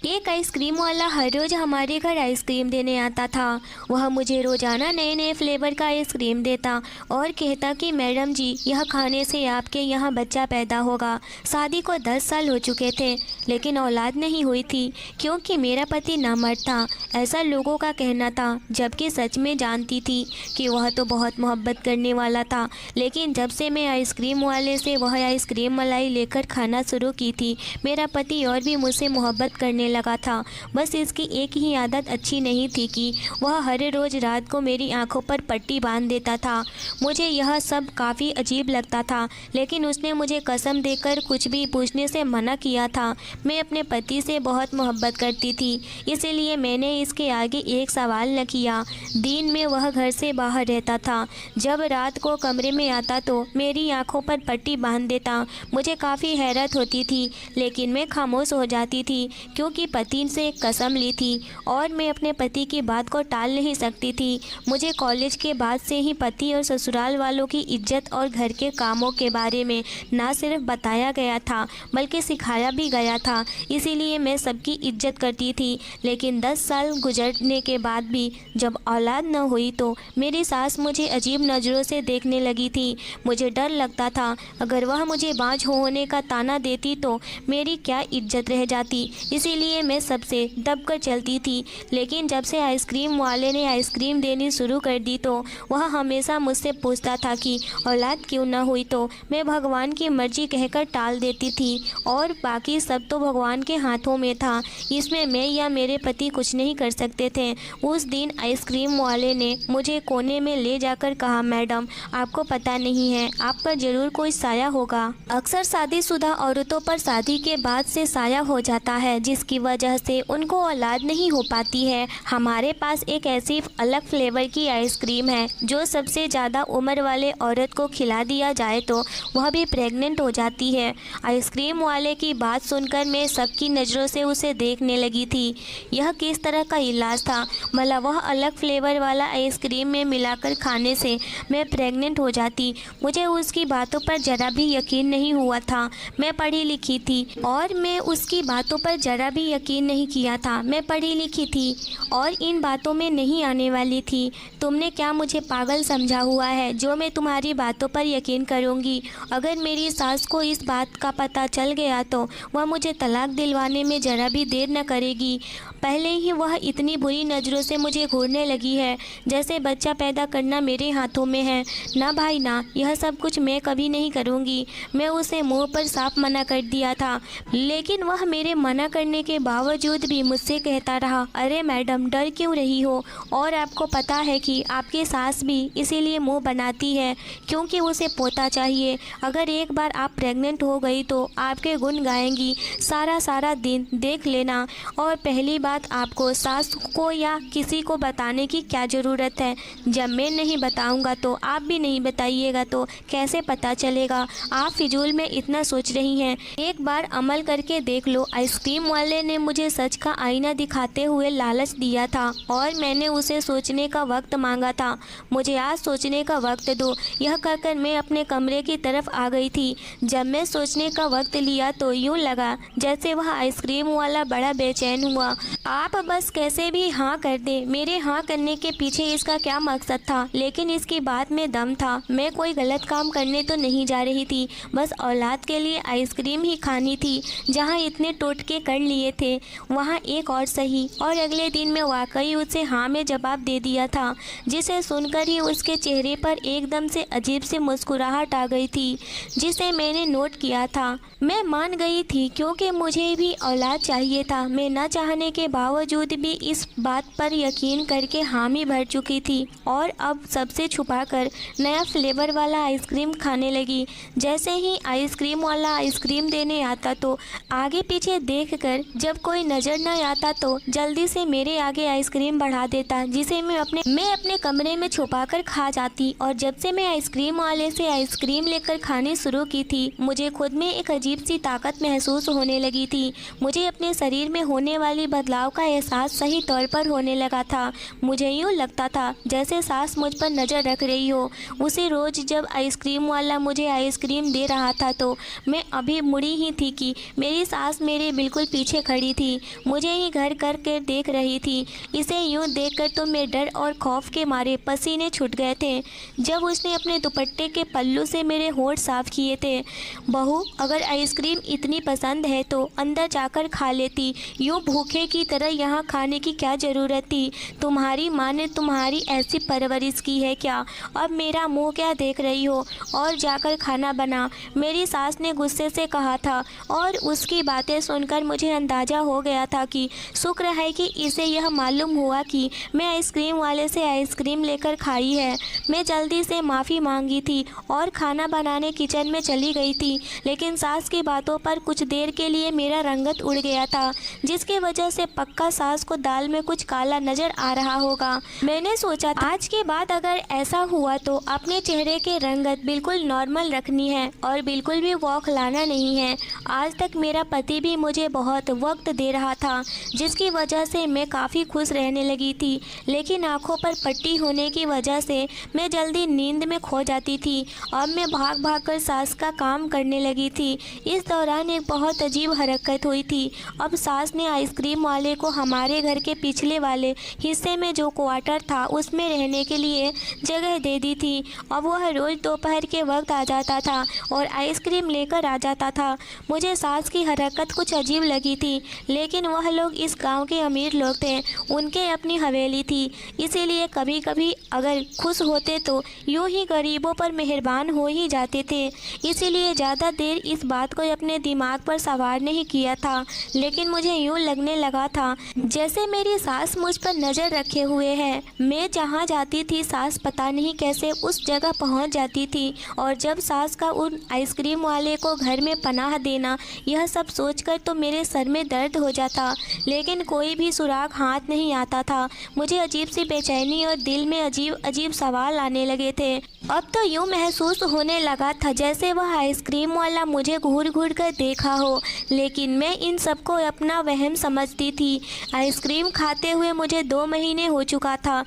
एक आइसक्रीम वाला हर रोज़ हमारे घर आइसक्रीम देने आता था। वह मुझे रोज़ाना नए नए फ्लेवर का आइसक्रीम देता और कहता कि मैडम जी, यह खाने से आपके यहाँ बच्चा पैदा होगा। शादी को 10 साल हो चुके थे, लेकिन औलाद नहीं हुई थी क्योंकि मेरा पति नामर्द था, ऐसा लोगों का कहना था। जबकि सच में जानती थी कि वह तो बहुत मोहब्बत करने वाला था। लेकिन जब से मैं आइसक्रीम वाले से वह आइसक्रीम मलाई लेकर खाना शुरू की थी, मेरा पति और भी मुझसे मोहब्बत करने लगा था। बस इसकी एक ही आदत अच्छी नहीं थी कि वह हर रोज़ रात को मेरी आंखों पर पट्टी बांध देता था। मुझे यह सब काफ़ी अजीब लगता था, लेकिन उसने मुझे कसम देकर कुछ भी पूछने से मना किया था। मैं अपने पति से बहुत मोहब्बत करती थी, इसीलिए मैंने इसके आगे एक सवाल न किया। दिन में वह घर से बाहर रहता था, जब रात को कमरे में आता तो मेरी आंखों पर पट्टी बांध देता। मुझे काफ़ी हैरत होती थी, लेकिन मैं खामोश हो जाती थी क्योंकि पति से कसम ली थी और मैं अपने पति की बात को टाल नहीं सकती थी। मुझे कॉलेज के बाद से ही पति और ससुराल वालों की इज्जत और घर के कामों के बारे में ना सिर्फ बताया गया था, बल्कि सिखाया भी गया था। इसीलिए मैं सबकी इज्जत करती थी। लेकिन 10 साल गुजरने के बाद भी जब औलाद न हुई तो मेरी सास मुझे अजीब नज़रों से देखने लगी थी। मुझे डर लगता था, अगर वह मुझे बाँझ होने का ताना देती तो मेरी क्या इज्जत रह जाती। इसीलिए मैं सबसे दबकर चलती थी। लेकिन जब से आइसक्रीम वाले ने आइसक्रीम देनी शुरू कर दी तो वह हमेशा मुझसे पूछता था कि औलाद क्यों ना हुई, तो मैं भगवान की मर्जी कहकर टाल देती थी और बाकी सब तो भगवान के हाथों में था। इसमें मैं या मेरे पति कुछ नहीं कर सकते थे। उस दिन आइसक्रीम वाले ने मुझे कोने में ले जाकर कहा, मैडम आपको पता नहीं है, आप पर ज़रूर कोई साया होगा। अक्सर शादीशुदा औरतों पर शादी के बाद से साया हो जाता है, जिसकी वजह से उनको औलाद नहीं हो पाती है। हमारे पास एक ऐसी अलग फ्लेवर की आइसक्रीम है जो सबसे ज़्यादा उम्र वाले औरत को खिला दिया जाए तो वह भी प्रेग्नेंट हो जाती है। आइसक्रीम वाले की बात सुनकर मैं शक की नज़रों से उसे देखने लगी थी। यह किस तरह का इलाज था? भला वह अलग फ्लेवर वाला आइसक्रीम में मिलाकर खाने से मैं प्रेग्नेंट हो जाती? मुझे उसकी बातों पर ज़रा भी यकीन नहीं हुआ था। मैं पढ़ी लिखी थी और मैं उसकी बातों पर ज़रा भी यकीन नहीं किया था। मैं पढ़ी लिखी थी और इन बातों में नहीं आने वाली थी। तुमने क्या मुझे पागल समझा हुआ है जो मैं तुम्हारी बातों पर यकीन करूंगी? अगर मेरी सास को इस बात का पता चल गया तो वह मुझे तलाक दिलवाने में ज़रा भी देर न करेगी। पहले ही वह इतनी बुरी नज़रों से मुझे घूरने लगी है, जैसे बच्चा पैदा करना मेरे हाथों में है। ना भाई ना, यह सब कुछ मैं कभी नहीं करूँगी। मैं उसे मुँह पर साफ मना कर दिया था, लेकिन वह मेरे मना करने के बावजूद भी मुझसे कहता रहा, अरे मैडम डर क्यों रही हो? और आपको पता है कि आपकी सास भी इसीलिए मुंह बनाती है क्योंकि उसे पोता चाहिए। अगर एक बार आप प्रेग्नेंट हो गई तो आपके गुण गाएंगी सारा दिन, देख लेना। और पहली बात, आपको सास को या किसी को बताने की क्या ज़रूरत है? जब मैं नहीं बताऊंगा तो आप भी नहीं बताइएगा तो कैसे पता चलेगा? आप फिजूल में इतना सोच रही हैं। एक बार अमल करके देख लो। आइसक्रीम वाले ने मुझे सच का आईना दिखाते हुए लालच दिया था और मैंने उसे सोचने का वक्त मांगा था। मुझे आज सोचने का वक्त दो। यह कहकर मैं अपने कमरे की तरफ आ गई थी। जब मैं सोचने का वक्त लिया तो यूँ लगा जैसे वह आइसक्रीम वाला बड़ा बेचैन हुआ। आप बस कैसे भी हाँ कर दे। मेरे हाँ करने के पीछे इसका क्या मकसद था? लेकिन इसकी बात में दम था। मैं कोई गलत काम करने तो नहीं जा रही थी, बस औलाद के लिए आइसक्रीम ही खानी थी। जहाँ इतने टोटके कर लिए थे वहाँ एक और सही। और अगले दिन मैं वाकई उसे हाँ में जवाब दे दिया था, जिसे सुनकर ही उसके चेहरे पर एकदम से अजीब सी मुस्कुराहट आ गई थी, जिसे मैंने नोट किया था। मैं मान गई थी क्योंकि मुझे भी औलाद चाहिए था। मैं न चाहने के बावजूद भी इस बात पर यकीन करके हामी भर चुकी थी और अब सबसे छुपाकर नया फ्लेवर वाला आइसक्रीम खाने लगी। जैसे ही आइसक्रीम वाला आइसक्रीम देने आता तो आगे पीछे देखकर जब कोई नज़र न आता तो जल्दी से मेरे आगे आइसक्रीम बढ़ा देता, जिसे मैं अपने कमरे में छुपाकर खा जाती। और जब से मैं आइसक्रीम वाले से आइसक्रीम लेकर खानी शुरू की थी, मुझे खुद में एक अजीब सी ताकत महसूस होने लगी थी। मुझे अपने शरीर में होने वाली बदलाव का एहसास सही तौर पर होने लगा था। मुझे यूँ लगता था जैसे सास मुझ पर नज़र रख रही हो। उसी रोज़ जब आइसक्रीम वाला मुझे आइसक्रीम दे रहा था तो मैं अभी मुड़ी ही थी कि मेरी सास मेरे बिल्कुल पीछे खड़ी थी, मुझे ही घर कर कर देख रही थी। इसे यूं देखकर तो मेरे डर और खौफ के मारे पसीने छूट गए थे। जब उसने अपने दुपट्टे के पल्लू से मेरे होंठ साफ किए थे। बहू, अगर आइसक्रीम इतनी पसंद है तो अंदर जाकर खा लेती, यूं भूखे की तरह यहाँ खाने की क्या ज़रूरत थी? तुम्हारी माँ ने तुम्हारी ऐसी परवरिश की है क्या? अब मेरा मुंह क्या देख रही हो? और जाकर खाना बना, मेरी सास ने गुस्से से कहा था। और उसकी बातें सुनकर मुझे अंदाज़ा हो गया था कि शुक्र है कि इसे यह मालूम हुआ कि मैं आइसक्रीम वाले से आइसक्रीम लेकर खाई है। मैं जल्दी से माफ़ी मांगी थी और खाना बनाने किचन में चली गई थी, लेकिन सास की बातों पर कुछ देर के लिए मेरा रंगत उड़ गया था, जिसकी वजह से पक्का सास को दाल में कुछ काला नज़र आ रहा होगा। मैंने सोचा आज के बाद अगर ऐसा हुआ तो अपने चेहरे के रंगत बिल्कुल नॉर्मल रखनी है और बिल्कुल भी बौखलाना नहीं है। आज तक मेरा पति भी मुझे बहुत वक्त दे रहा था, जिसकी वजह से मैं काफ़ी खुश रहने लगी थी, लेकिन आंखों पर पट्टी होने की वजह से मैं जल्दी नींद में खो जाती थी। अब मैं भाग भाग कर सास का काम करने लगी थी। इस दौरान एक बहुत अजीब हरकत हुई थी। अब सास ने आइसक्रीम वाले को हमारे घर के पिछले वाले हिस्से में जो क्वार्टर था उसमें रहने के लिए जगह दे दी थी। अब वह रोज़ दोपहर के वक्त आ जाता था और आइसक्रीम लेकर आ जाता था। मुझे सास की हरकत कुछ अजीब लगी थी, लेकिन वह लोग इस गांव के अमीर लोग थे, उनके अपनी हवेली थी, इसीलिए कभी कभी अगर खुश होते तो यूं ही गरीबों पर मेहरबान हो ही जाते थे। इसीलिए ज़्यादा देर इस बात को अपने दिमाग पर सवार नहीं किया था, लेकिन मुझे यूं लगने लगा था जैसे मेरी सास मुझ पर नज़र रखे हुए है। मैं जहाँ जाती थी सास पता नहीं कैसे उस जगह पहुँच जाती थी, और जब सास का उन आइसक्रीम वाले को घर में पनाह देना, यह सब सोचकर तो मेरे सर में दर्द हो जाता, लेकिन कोई भी सुराग हाथ नहीं आता था। मुझे अजीब सी बेचैनी और दिल में अजीब अजीब सवाल आने लगे थे। अब तो यूँ महसूस होने लगा था जैसे वह आइसक्रीम वाला मुझे घूर घूर कर देखा हो, लेकिन मैं इन सबको अपना वहम समझती थी। आइसक्रीम खाते हुए मुझे 2 महीने हो चुका था।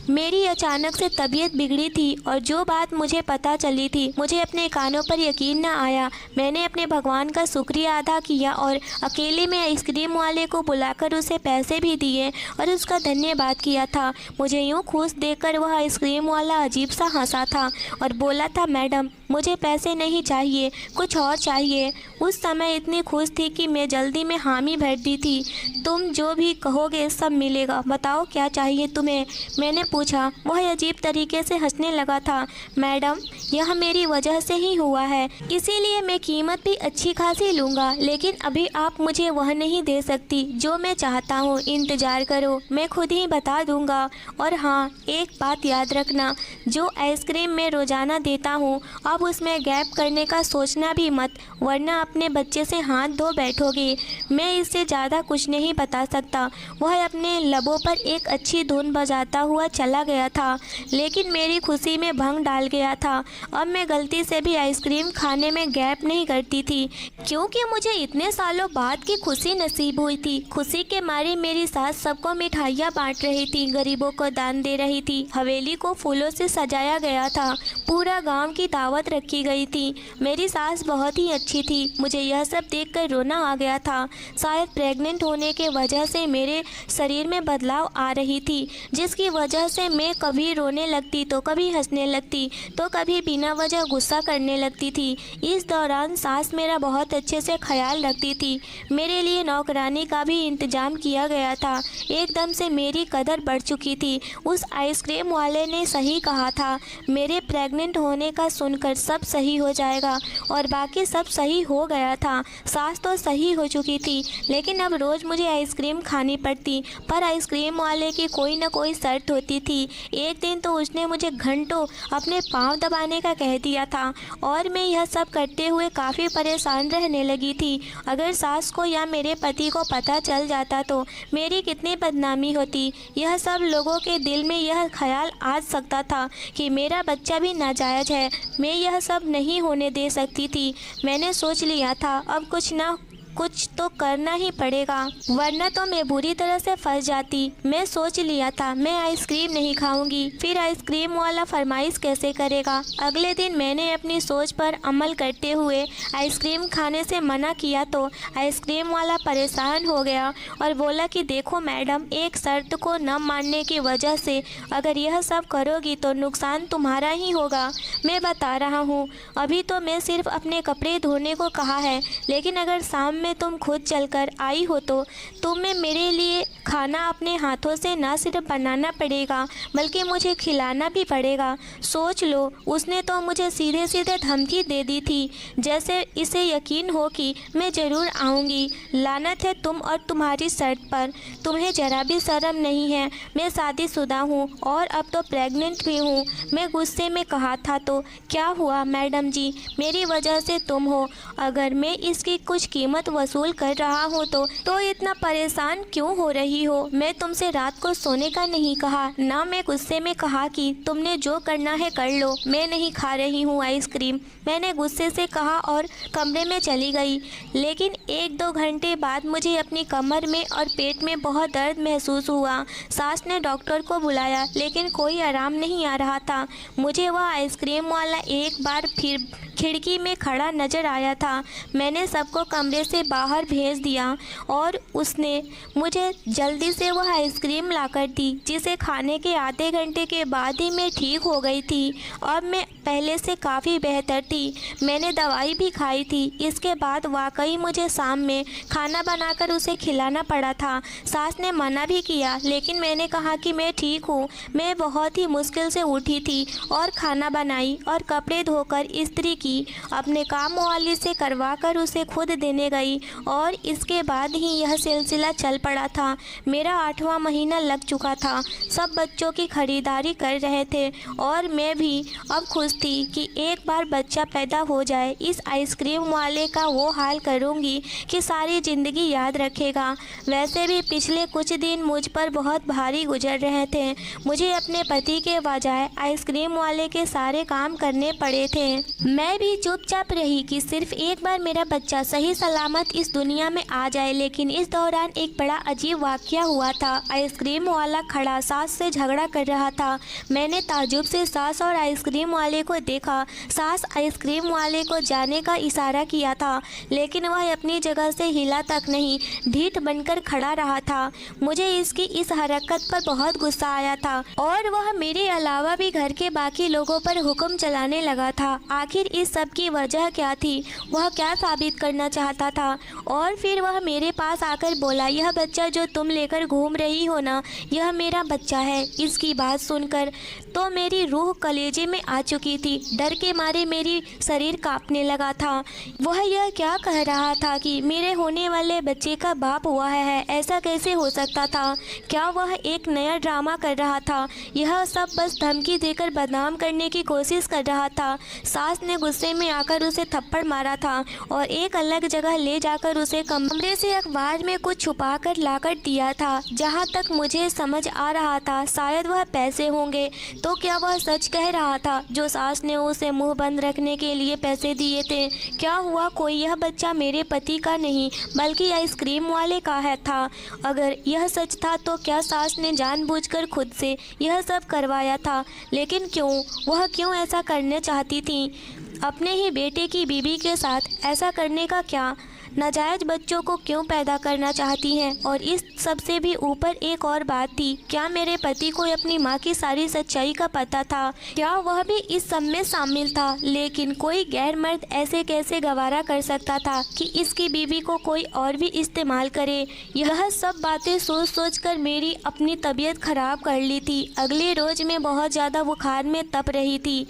मेरी अचानक से तबीयत बिगड़ी थी और जो बात मुझे पता चली थी, मुझे अपने कानों पर यकीन न आया। मैंने अपने भगवान का शुक्रिया अदा किया और अकेले में आइसक्रीम वाले को बुलाकर उसे पैसे भी दिए और उसका धन्यवाद किया था। मुझे यूँ खुश देखकर वह आइसक्रीम वाला अजीब सा हंसा था और बोला था, मैडम मुझे पैसे नहीं चाहिए, कुछ और चाहिए। उस समय इतनी खुश थी कि मैं जल्दी में हामी भर दी थी। तुम जो भी कहोगे सब मिलेगा, बताओ क्या चाहिए तुम्हें? मैंने पूछा। वह अजीब तरीके से हंसने लगा था। मैडम यह मेरी वजह से ही हुआ है, इसीलिए मैं कीमत भी अच्छी खासी लूँगा, लेकिन अभी आप मुझे वह नहीं दे सकती जो मैं चाहता हूँ। इंतज़ार करो, मैं खुद ही बता दूँगा। और हाँ, एक बात याद रखना, जो आइसक्रीम मैं रोज़ाना देता हूँ अब उसमें गैप करने का सोचना भी मत, वरना अपने बच्चे से हाथ धो बैठोगे। मैं इससे ज़्यादा कुछ नहीं बता सकता। वह अपने लबों पर एक अच्छी धुन बजाता हुआ चला गया था, लेकिन मेरी खुशी में भंग डाल गया था। अब मैं गलती से भी आइसक्रीम खाने में गैप नहीं करती थी, क्योंकि मुझे इतने सालों बाद की खुशी नसीब हुई थी। खुशी के मारे मेरी सास सबको मिठाइयाँ बांट रही थी, गरीबों को दान दे रही थी, हवेली को फूलों से सजाया गया था, पूरा गांव की दावत रखी गई थी। मेरी सास बहुत ही अच्छी थी। मुझे यह सब देखकर रोना आ गया था। शायद प्रेग्नेंट होने के वजह से मेरे शरीर में बदलाव आ रही थी, जिसकी वजह से मैं कभी रोने लगती तो कभी हंसने लगती तो कभी बिना वजह गुस्सा करने लगती थी। इस दौरान सास मेरा बहुत अच्छे से ख्याल रखती थी। मेरे लिए नौकरानी का भी इंतजाम किया गया था। एकदम से मेरी कदर बढ़ चुकी थी। उस आइसक्रीम वाले ने सही कहा था, मेरे प्रेग्नेंट होने का सुनकर सब सही हो जाएगा, और बाकी सब सही हो गया था। सास तो सही हो चुकी थी, लेकिन अब रोज़ मुझे आइसक्रीम खानी पड़ती। पर आइसक्रीम वाले की कोई ना कोई शर्त होती थी। एक दिन तो उसने मुझे घंटों अपने पाँव दबाने का कह दिया था, और मैं यह सब करते हुए काफ़ी परेशान रहने लगी थी। अगर सास को या मेरे पति को पता चल जाता तो मेरी कितनी बदनामी होती। यह सब लोगों के दिल में यह ख्याल आ सकता था कि मेरा बच्चा भी नाजायज़ है। मैं यह सब नहीं होने दे सकती थी। मैंने सोच लिया था अब कुछ ना कुछ तो करना ही पड़ेगा, वरना तो मैं बुरी तरह से फंस जाती। मैं सोच लिया था मैं आइसक्रीम नहीं खाऊंगी, फिर आइसक्रीम वाला फरमाइश कैसे करेगा। अगले दिन मैंने अपनी सोच पर अमल करते हुए आइसक्रीम खाने से मना किया तो आइसक्रीम वाला परेशान हो गया और बोला कि देखो मैडम, एक शर्त को न मानने की वजह से अगर यह सब करोगी तो नुकसान तुम्हारा ही होगा। मैं बता रहा हूँ, अभी तो मैं सिर्फ अपने कपड़े धोने को कहा है, लेकिन अगर शाम में तुम खुद चलकर आई हो तो तुम्हें मेरे लिए खाना अपने हाथों से न सिर्फ बनाना पड़ेगा बल्कि मुझे खिलाना भी पड़ेगा। सोच लो, उसने तो मुझे सीधे सीधे धमकी दे दी थी, जैसे इसे यकीन हो कि मैं ज़रूर आऊँगी। लानत है तुम और तुम्हारी शर्त पर, तुम्हें ज़रा भी शर्म नहीं है। मैं शादीशुदा हूँ और अब तो प्रेग्नेंट भी हूँ। मैं गुस्से में कहा था तो क्या हुआ मैडम जी, मेरी वजह से तुम हो। अगर मैं इसकी कुछ कीमत वसूल कर रहा हूँ तो इतना परेशान क्यों हो रही हो। मैं तुमसे रात को सोने का नहीं कहा ना, मैं गुस्से में कहा कि तुमने जो करना है कर लो, मैं नहीं खा रही हूँ आइसक्रीम, मैंने गुस्से से कहा और कमरे में चली गई। लेकिन 1-2 घंटे बाद मुझे अपनी कमर में और पेट में बहुत दर्द महसूस हुआ। सास ने डॉक्टर को बुलाया लेकिन कोई आराम नहीं आ रहा था। मुझे वह आइसक्रीम वाला एक बार फिर खिड़की में खड़ा नज़र आया था। मैंने सबको कमरे से बाहर भेज दिया और उसने मुझे जल्दी से वह आइसक्रीम लाकर दी, जिसे खाने के आधे घंटे के बाद ही मैं ठीक हो गई थी और मैं पहले से काफ़ी बेहतर थी। मैंने दवाई भी खाई थी। इसके बाद वाकई मुझे शाम में खाना बनाकर उसे खिलाना पड़ा था। सास ने मना भी किया लेकिन मैंने कहा कि मैं ठीक हूँ। मैं बहुत ही मुश्किल से उठी थी और खाना बनाई और कपड़े धोकर इस्त्री की, अपने काम वाली से करवा कर उसे खुद देने गई और इसके बाद ही यह सिलसिला चल पड़ा था। मेरा 8वां महीना लग चुका था। सब बच्चों की खरीदारी कर रहे थे और मैं भी अब खुश थी कि एक बार बच्चा पैदा हो जाए। इस आइसक्रीम वाले का वो हाल करूँगी कि सारी ज़िंदगी याद रखेगा। वैसे भी पिछले कुछ दिन मुझ पर बहुत भारी गुजर रहे थे। मुझे अपने पति के बजाय आइसक्रीम वाले के सारे काम करने पड़े थे। मैं भी चुपचाप रही कि सिर्फ एक बार मेरा बच्चा सही सलामत इस दुनिया में आ जाए। लेकिन इस दौरान एक बड़ा अजीब वाक़या हुआ था। आइसक्रीम वाला खड़ा सास से झगड़ा कर रहा था। मैंने ताज्जुब से सास और आइसक्रीम वाले को देखा। सास आइसक्रीम वाले को जाने का इशारा किया था लेकिन वह अपनी जगह से हिला तक नहीं, ढीठ बनकर खड़ा रहा था। मुझे इसकी इस हरकत पर बहुत गुस्सा आया था और वह मेरे अलावा भी घर के बाकी लोगों पर हुक्म चलाने लगा था। आखिर इस सब की वजह क्या थी? वह क्या साबित करना चाहता था? और फिर वह मेरे पास आकर बोला, यह बच्चा जो तुम लेकर घूम रही हो ना, यह मेरा बच्चा है। इसकी बात सुनकर तो मेरी रूह कलेजे में आ चुकी थी। डर के मारे मेरी शरीर कांपने लगा था। वह यह क्या कह रहा था कि मेरे होने वाले बच्चे का बाप हुआ है? ऐसा कैसे हो सकता था? क्या वह एक नया ड्रामा कर रहा था? यह सब बस धमकी देकर बदनाम करने की कोशिश कर रहा था। सास ने गुस्से में आकर उसे थप्पड़ मारा था और एक अलग जगह ले जाकर उसे कमरे से अखबार में कुछ छुपा कर लाकर दिया था। जहाँ तक मुझे समझ आ रहा था शायद वह पैसे होंगे। तो क्या वह सच कह रहा था जो सास ने उसे मुंह बंद रखने के लिए पैसे दिए थे? क्या हुआ कोई यह बच्चा मेरे पति का नहीं बल्कि आइसक्रीम वाले का है था? अगर यह सच था तो क्या सास ने जानबूझकर खुद से यह सब करवाया था? लेकिन क्यों? वह क्यों ऐसा करना चाहती थी? अपने ही बेटे की बीवी के साथ ऐसा करने का क्या? नाजायज़ बच्चों को क्यों पैदा करना चाहती हैं? और इस सब से भी ऊपर एक और बात थी, क्या मेरे पति को अपनी माँ की सारी सच्चाई का पता था? क्या वह भी इस सब में शामिल था? लेकिन कोई गैर मर्द ऐसे कैसे गवारा कर सकता था कि इसकी बीवी को कोई और भी इस्तेमाल करे? यह सब बातें सोच सोच कर मेरी अपनी तबीयत खराब कर ली थी। अगले रोज़ मैं बहुत ज़्यादा बुखार में तप रही थी।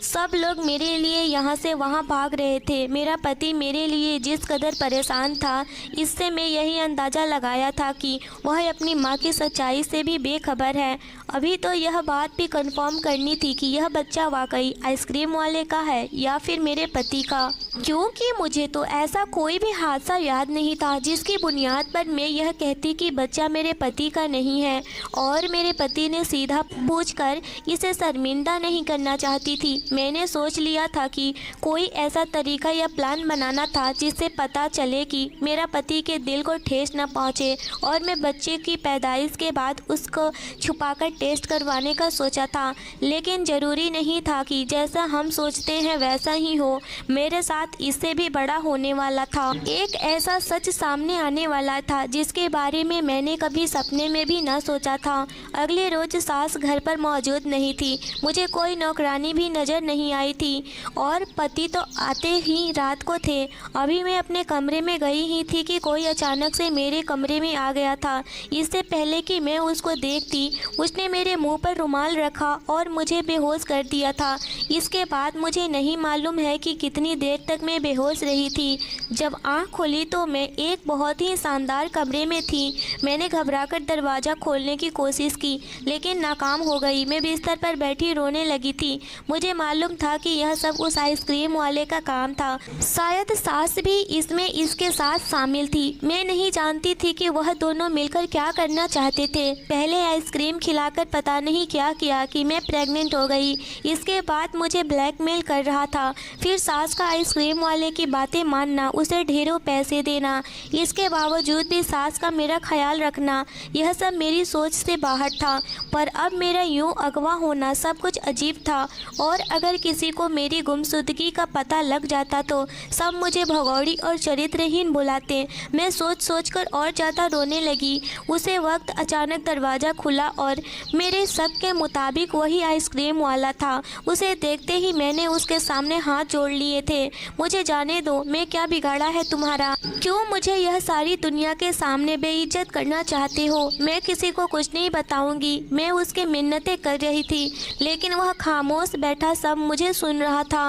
सब लोग मेरे लिए यहाँ से वहाँ भाग रहे थे। मेरा पति मेरे लिए जिस कदर परेशान था, इससे मैं यही अंदाज़ा लगाया था कि वह अपनी माँ की सच्चाई से भी बेखबर है। अभी तो यह बात भी कंफर्म करनी थी कि यह बच्चा वाकई आइसक्रीम वाले का है या फिर मेरे पति का, क्योंकि मुझे तो ऐसा कोई भी हादसा याद नहीं था जिसकी बुनियाद पर मैं यह कहती कि बच्चा मेरे पति का नहीं है। और मेरे पति ने सीधा पूछकर इसे शर्मिंदा नहीं करना चाहती थी। मैंने सोच लिया था कि कोई ऐसा तरीका या प्लान बनाना था जिससे पता चले कि मेरा पति के दिल को ठेस न पहुंचे, और मैं बच्चे की पैदाइश के बाद उसको छुपाकर टेस्ट करवाने का सोचा था। लेकिन ज़रूरी नहीं था कि जैसा हम सोचते हैं वैसा ही हो। मेरे साथ इससे भी बड़ा होने वाला था। एक ऐसा सच सामने आने वाला था जिसके बारे में मैंने कभी सपने में भी न सोचा था। अगले रोज सास घर पर मौजूद नहीं थी, मुझे कोई नौकरानी भी नज़र नहीं आई थी, और पति तो आते ही रात को थे। अभी मैं अपने कमरे में गई ही थी कि कोई अचानक से मेरे कमरे में आ गया था। इससे पहले कि मैं उसको देखती, उसने मेरे मुंह पर रुमाल रखा और मुझे बेहोश कर दिया था। इसके बाद मुझे नहीं मालूम है कि कितनी देर तक मैं बेहोश रही थी। जब आँख खुली तो मैं एक बहुत ही शानदार कमरे में थी। मैंने घबराकर दरवाज़ा खोलने की कोशिश की, लेकिन नाकाम हो गई। मैं बिस्तर पर बैठी रोने लगी थी। मुझे मालूम था कि यह सब उस आइसक्रीम वाले का काम था। शायद सास भी इसमें इसके साथ शामिल थी। मैं नहीं जानती थी कि वह दोनों मिलकर क्या करना चाहते थे। पहले आइसक्रीम खिलाकर पता नहीं क्या किया कि मैं प्रेग्नेंट हो गई। इसके बाद मुझे ब्लैकमेल कर रहा था। फिर सास का आइसक्रीम वाले की बातें मानना, उसे ढेरों पैसे देना, इसके बावजूद भी सास का मेरा ख्याल रखना, यह सब मेरी सोच से बाहर था। पर अब मेरा यूं अगवा होना सब कुछ अजीब था, और अगर किसी को मेरी गुमशुदगी का पता लग जाता तो सब मुझे भगौड़ी और चरित्रहीन बुलाते। मैं सोच सोचकर और ज़्यादा रोने लगी। उसे वक्त अचानक दरवाज़ा खुला और मेरे शक के मुताबिक वही आइसक्रीम वाला था। उसे देखते ही मैंने उसके सामने हाथ जोड़ लिए थे। मुझे जाने दो, मैं क्या बिगाड़ा है तुम्हारा? क्यों मुझे यह सारी दुनिया के सामने बेइज्जत करना चाहते हो? मैं किसी को कुछ नहीं बताऊंगी। मैं उसके मिन्नतें कर रही थी, लेकिन वह खामोश बैठा सब मुझे सुन रहा था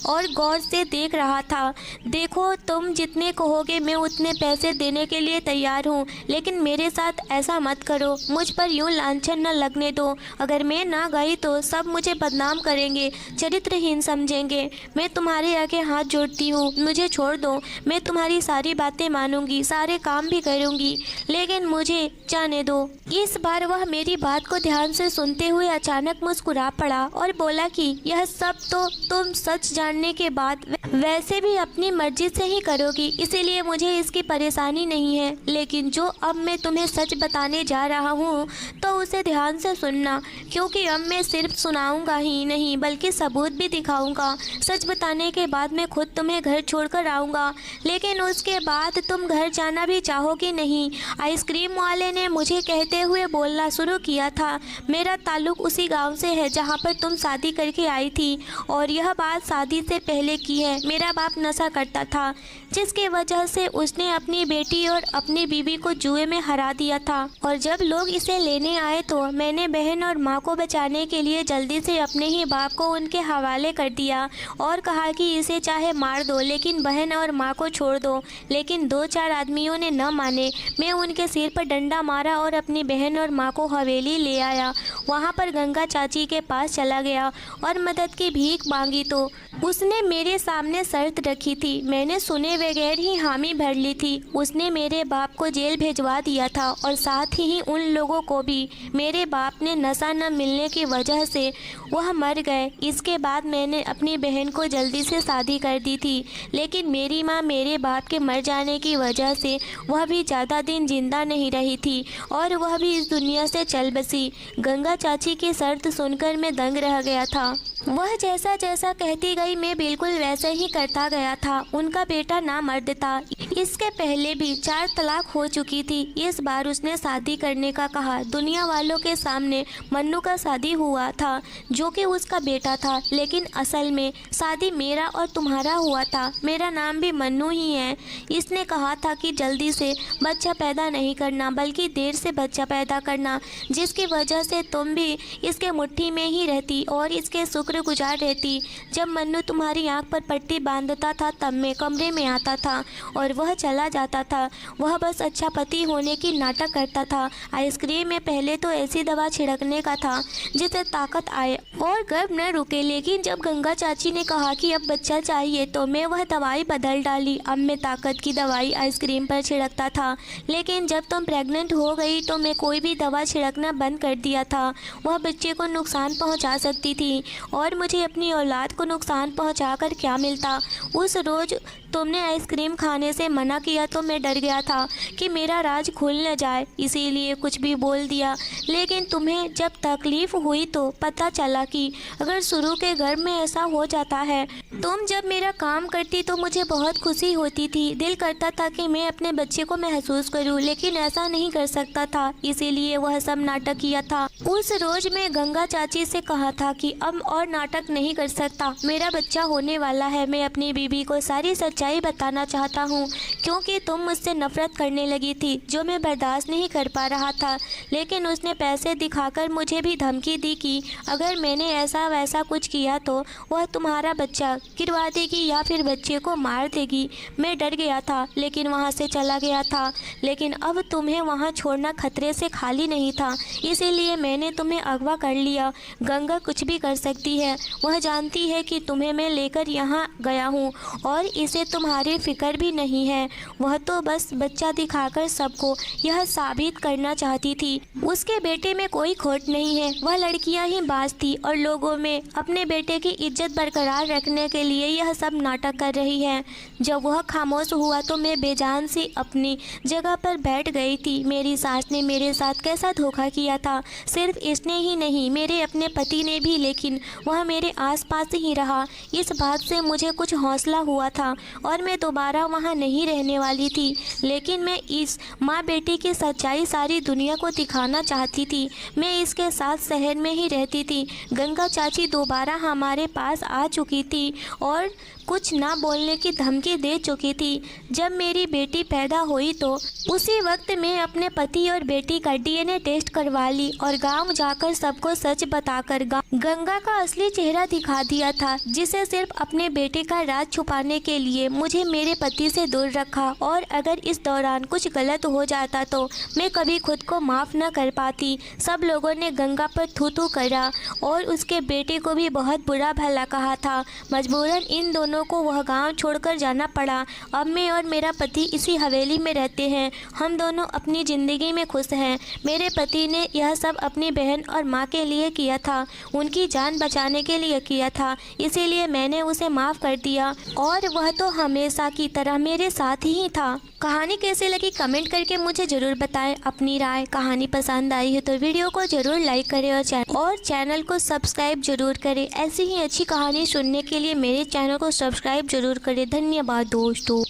और गौर से देख रहा था। देखो, तुम जितने कहोगे मैं उतने पैसे देने के लिए तैयार हूँ, लेकिन मेरे साथ ऐसा मत करो। मुझ पर यूँ लांछन न लगने दो। अगर मैं ना गई तो सब मुझे बदनाम करेंगे, चरित्रहीन समझेंगे। मैं तुम्हारे आगे हाथ जोड़ती हूँ, मुझे छोड़ दो। मैं तुम्हारी सारी बातें मानूंगी, सारे काम भी करूँगी, लेकिन मुझे जाने दो। इस बार वह मेरी बात को ध्यान से सुनते हुए अचानक मुस्कुरा पड़ा और बोला कि यह सब तो तुम सच जानने के बाद वैसे भी अपनी मर्जी से ही करोगी, इसीलिए मुझे इसकी परेशानी नहीं है। लेकिन जो अब मैं तुम्हें सच बताने जा रहा हूँ तो उसे ध्यान से सुनना, क्योंकि अब मैं सिर्फ सुनाऊंगा ही नहीं बल्कि सबूत भी दिखाऊंगा। सच बताने के बाद मैं खुद तुम्हें घर छोड़कर आऊँगा, लेकिन उसके बाद तुम घर जाना भी चाहोगी नहीं। आइसक्रीम वाले ने मुझे कहते हुए बोलना शुरू किया था, मेरा ताल्लुक उसी गांव से है जहां पर तुम शादी करके आई थी, और यह बात शादी से पहले की है। मेरा बाप नशा करता था, जिसकी वजह से उसने अपनी बेटी और अपनी बीवी को जुए में हरा दिया था, और जब लोग इसे लेने आए तो मैंने बहन और माँ को बचाने के लिए जल्दी से अपने ही बाप को उनके हवाले कर दिया और कहा कि इसे चाहे मार दो, लेकिन बहन और माँ को छोड़ दो। लेकिन 2-4 आदमियों ने न माने। मैं उनके सिर पर डंडा मारा और अपनी बहन और माँ को हवेली ले आया। वहाँ पर गंगा चाची के पास चला गया और मदद की भीख मांगी तो उसने मेरे सामने शर्त रखी थी। मैंने सुने बगैर ही हामी भर ली थी। उसने मेरे बाप को जेल भिजवा दिया था और साथ ही उन लोगों को भी। मेरे बाप ने नशा न मिलने की वजह से वह मर गए। इसके बाद मैंने अपनी बहन को जल्दी से शादी कर दी थी, लेकिन मेरी माँ मेरे बाप के मर जाने की वजह से वह भी ज़्यादा दिन जिंदा नहीं रही थी और वह भी इस दुनिया से चल बसी। गंगा चाची की शर्त सुनकर मैं दंग रह गया था। वह जैसा जैसा कहती गई मैं बिल्कुल वैसे ही करता गया था। उनका बेटा नामर्द था। इसके पहले भी 4 तलाक हो चुकी थी। इस बार उसने शादी करने का कहा। दुनिया वालों के सामने मन्नू का शादी हुआ था, जो कि उसका बेटा था, लेकिन असल में शादी मेरा और तुम्हारा हुआ था। मेरा नाम भी मन्नू ही है। इसने कहा था कि जल्दी से बच्चा पैदा नहीं करना, बल्कि देर से बच्चा पैदा करना, जिसकी वजह से तुम भी इसके मुट्ठी में ही रहती और इसके शुक्रगुजार रहती। जब मन्नू तुम्हारी आंख पर पट्टी बांधता था तब मैं कमरे में आता था और वह चला जाता था। वह बस अच्छा पति होने की नाटक करता था। आइसक्रीम में पहले तो ऐसी दवा छिड़कने का था जिससे ताकत आए और गर्भ न रुके, लेकिन जब गंगा चाची ने कहा कि अब बच्चा चाहिए तो मैं वह दवाई बदल डाली। अब मैं ताकत की दवाई आइसक्रीम पर छिड़कता था, लेकिन जब तुम प्रेग्नेंट हो गई तो मैं कोई भी दवा छिड़कना बंद कर दिया था। वह बच्चे को नुकसान पहुंचा सकती थी और और मुझे अपनी औलाद को नुकसान पहुंचाकर क्या मिलता। उस रोज़ तुमने आइसक्रीम खाने से मना किया तो मैं डर गया था कि मेरा राज खुल न जाए, इसीलिए कुछ भी बोल दिया। लेकिन तुम्हें जब तकलीफ़ हुई तो पता चला कि अगर शुरू के घर में ऐसा हो जाता है। तुम जब मेरा काम करती तो मुझे बहुत खुशी होती थी। दिल करता था कि मैं अपने बच्चे को महसूस करूं, लेकिन ऐसा नहीं कर सकता था, इसीलिए वह सब नाटक किया था। उस रोज़ मैं गंगा चाची से कहा था कि अब और नाटक नहीं कर सकता, मेरा बच्चा होने वाला है। मैं अपनी बीवी को सारी सच्चाई बताना चाहता हूँ, क्योंकि तुम मुझसे नफरत करने लगी थी, जो मैं बर्दाश्त नहीं कर पा रहा था। लेकिन उसने पैसे दिखाकर मुझे भी धमकी दी कि अगर मैंने ऐसा वैसा कुछ किया तो वह तुम्हारा बच्चा गिरवा देगी या फिर बच्चे को मार देगी। मैं डर गया था, लेकिन वहाँ से चला गया था। लेकिन अब तुम्हें वहाँ छोड़ना खतरे से खाली नहीं था, इसीलिए मैंने तुम्हें अगवा कर लिया। गंगा कुछ भी कर सकती है, वह जानती है कि तुम्हें मैं लेकर यहाँ गया हूँ और इसे तुम्हारी फिक्र भी नहीं है। वह तो बस बच्चा दिखाकर सबको यह साबित करना चाहती थी उसके बेटे में कोई खोट नहीं है। वह लड़कियां ही बाज थी और लोगों में अपने बेटे की इज्जत बरकरार रखने के लिए यह सब नाटक कर रही है। जब वह खामोश हुआ तो मैं बेजान सी अपनी जगह पर बैठ गई थी। मेरी सास ने मेरे साथ कैसा धोखा किया था, सिर्फ इसने ही नहीं, मेरे अपने पति ने भी, लेकिन वह मेरे आसपास ही रहा। इस बात से मुझे कुछ हौसला हुआ था और मैं दोबारा वहाँ नहीं रहने वाली थी। लेकिन मैं इस माँ बेटी की सच्चाई सारी दुनिया को दिखाना चाहती थी। मैं इसके साथ शहर में ही रहती थी। गंगा चाची दोबारा हमारे पास आ चुकी थी और कुछ ना बोलने की धमकी दे चुकी थी। जब मेरी बेटी पैदा हुई तो उसी वक्त मैं अपने पति और बेटी का डीएनए टेस्ट करवा ली और गांव जाकर सबको सच बताकर गंगा का असली चेहरा दिखा दिया था, जिसे सिर्फ अपने बेटे का राज छुपाने के लिए मुझे मेरे पति से दूर रखा। और अगर इस दौरान कुछ गलत हो जाता तो मैं कभी खुद को माफ़ न कर पाती। सब लोगों ने गंगा पर थू थू करा और उसके बेटे को भी बहुत बुरा भला कहा था। मजबूरन इन दोनों को वह गांव छोड़कर जाना पड़ा। अब मैं और मेरा पति इसी हवेली में रहते हैं। हम दोनों अपनी ज़िंदगी में खुश हैं। मेरे पति ने यह सब अपनी बहन और माँ के लिए किया था, उनकी जान बचाने के लिए किया था, इसीलिए मैंने उसे माफ़ कर दिया और वह तो हमेशा की तरह मेरे साथ ही था। कहानी कैसे लगी कमेंट करके मुझे ज़रूर बताएं अपनी राय। कहानी पसंद आई है तो वीडियो को ज़रूर लाइक करें और चैनल को सब्सक्राइब जरूर करें। ऐसी ही अच्छी कहानी सुनने के लिए मेरे चैनल को सब्सक्राइब जरूर करें। धन्यवाद दोस्तों।